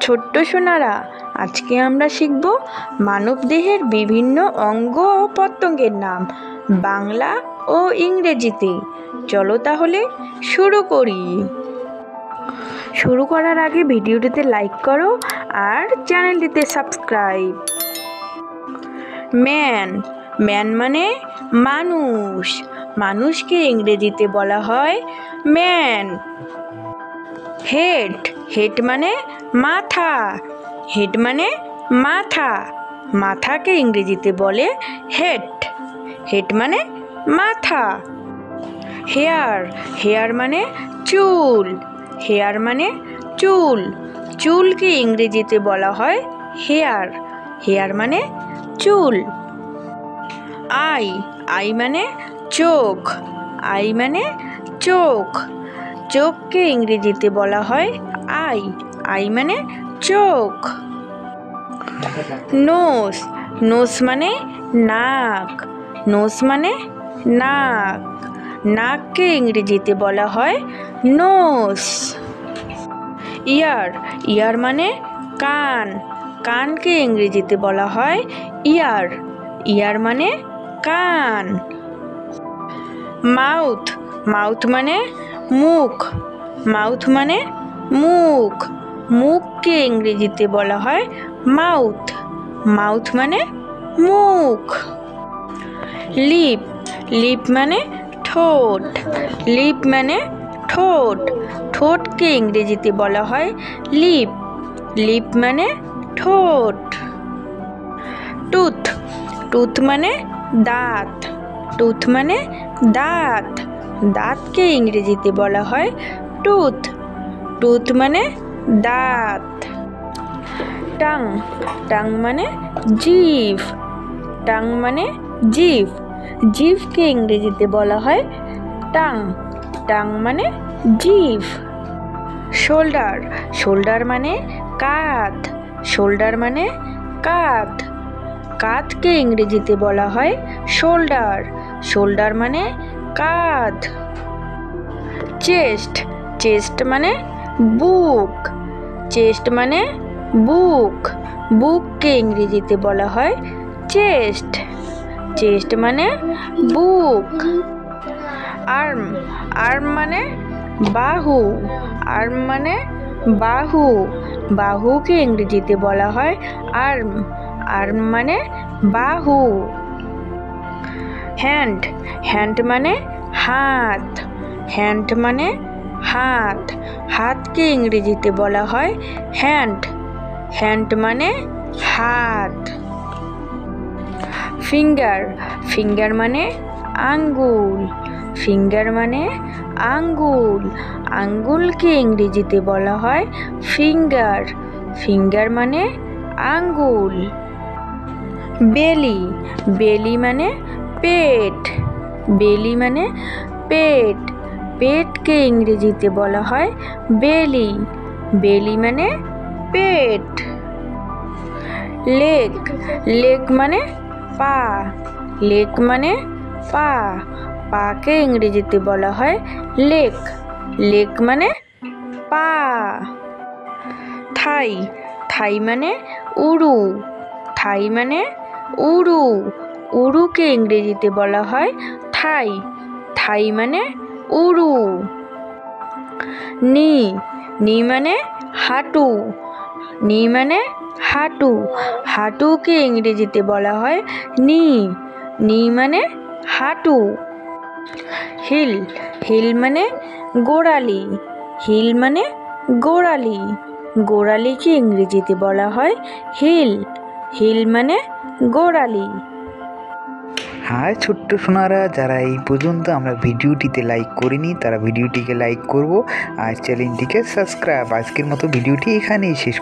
ছোট্ট সোনারা, আজকে আমরা শিখব মানবদেহের বিভিন্ন অঙ্গ ও প্রত্যঙ্গের নাম বাংলা ও ইংরেজিতে। চলো তাহলে শুরু করি। শুরু করার আগে ভিডিওটিতে লাইক করো আর চ্যানেলটিতে সাবস্ক্রাইব। ম্যান, ম্যান মানে মানুষ। মানুষকে ইংরেজিতে বলা হয় ম্যান। হেড, হেড মানে মাথা। হেড মানে মাথা। মাথাকে ইংরেজিতে বলে হেড। হেড মানে মাথা। হেয়ার, হেয়ার মানে চুল। হেয়ার মানে চুল। চুলকে ইংরেজিতে বলা হয় হেয়ার। হেয়ার মানে চুল। আই, আই মানে চোখ। আই মানে চোখ। চোখকে ইংরেজিতে বলা হয় আই। আই মানে চোখ। নোজ, নোজ মানে নাক। নোজ মানে নাক। নাককে ইংরেজিতে বলা হয় নোজ। ইয়ার, ইয়ার মানে কান। কানকে ইংরেজিতে বলা হয় ইয়ার। ইয়ার মানে কান। মাউথ, মাউথ মানে মুখ। মাউথ মানে মুখ। মুখকে ইংরেজিতে বলা হয় মাউথ। মাউথ মানে মুখ। লিপ, লিপ মানে ঠোঁট। লিপ মানে ঠোঁট। ঠোঁটকে ইংরেজিতে বলা হয় লিপ। লিপ মানে ঠোঁট। টুথ, টুথ মানে দাঁত। টুথ মানে দাঁত। দাঁতকে ইংরেজিতে বলা হয় টুথ। টুথ মানে দাঁত। টাং, টাং মানে জিভ। টাং মানে জিভ। জিভকে ইংরেজিতে বলা হয় টাং। টাং মানে জিভ। শোল্ডার, শোল্ডার মানে কাঁধ। শোল্ডার মানে কাঁধ। কাঁধকে ইংরেজিতে বলা হয় শোল্ডার। শোল্ডার মানে কাঁধ। চেস্ট, চেস্ট মানে বুক। চেস্ট মানে বুক। বুককে ইংরেজিতে বলা হয় চেস্ট। চেস্ট মানে বুক। আর্ম, আর্ম মানে বাহু। আর্ম মানে বাহু। বাহুকে ইংরেজিতে বলা হয় আর্ম। আর্ম মানে বাহু। হ্যান্ড, হ্যান্ড মানে হাত। হ্যান্ড মানে হাত। হাতকে ইংরেজিতে বলা হয় হ্যান্ড। হ্যান্ড মানে হাত। ফিঙ্গার, ফিঙ্গার মানে আঙ্গুল। ফিঙ্গার মানে আঙ্গুল। আঙ্গুলকে ইংরেজিতে বলা হয় ফিঙ্গার। ফিঙ্গার মানে আঙ্গুল। বেলি, বেলি মানে পেট। বেলি মানে পেট। পেটকে ইংরেজিতে বলা হয় বেলি। বেলি মানে পেট। লেগ, লেগ মানে পা। লেগ মানে পা। পাকে ইংরেজিতে বলা হয় লেগ। লেগ মানে পা। থাই, থাই মানে উরু। থাই মানে উরু। উরুকে ইংরেজিতে বলা হয় থাই। থাই মানে উরু। নি, নি মানে হাঁটু। নি মানে হাঁটু। হাঁটুকে ইংরেজিতে বলা হয় নি। নি মানে হাঁটু। হিল, হিল মানে গোড়ালি। হিল মানে গোড়ালি। গোড়ালিকে ইংরেজিতে বলা হয় হিল। হিল মানে গোড়ালি। হাই ছোট্ট সোনারা, যারা এই পর্যন্ত আমরা ভিডিওটিতে লাইক করিনি তারা ভিডিওটিকে লাইক করব আর চ্যানেলটিকে সাবস্ক্রাইব। আজকের মতো ভিডিওটি এখানেই শেষ।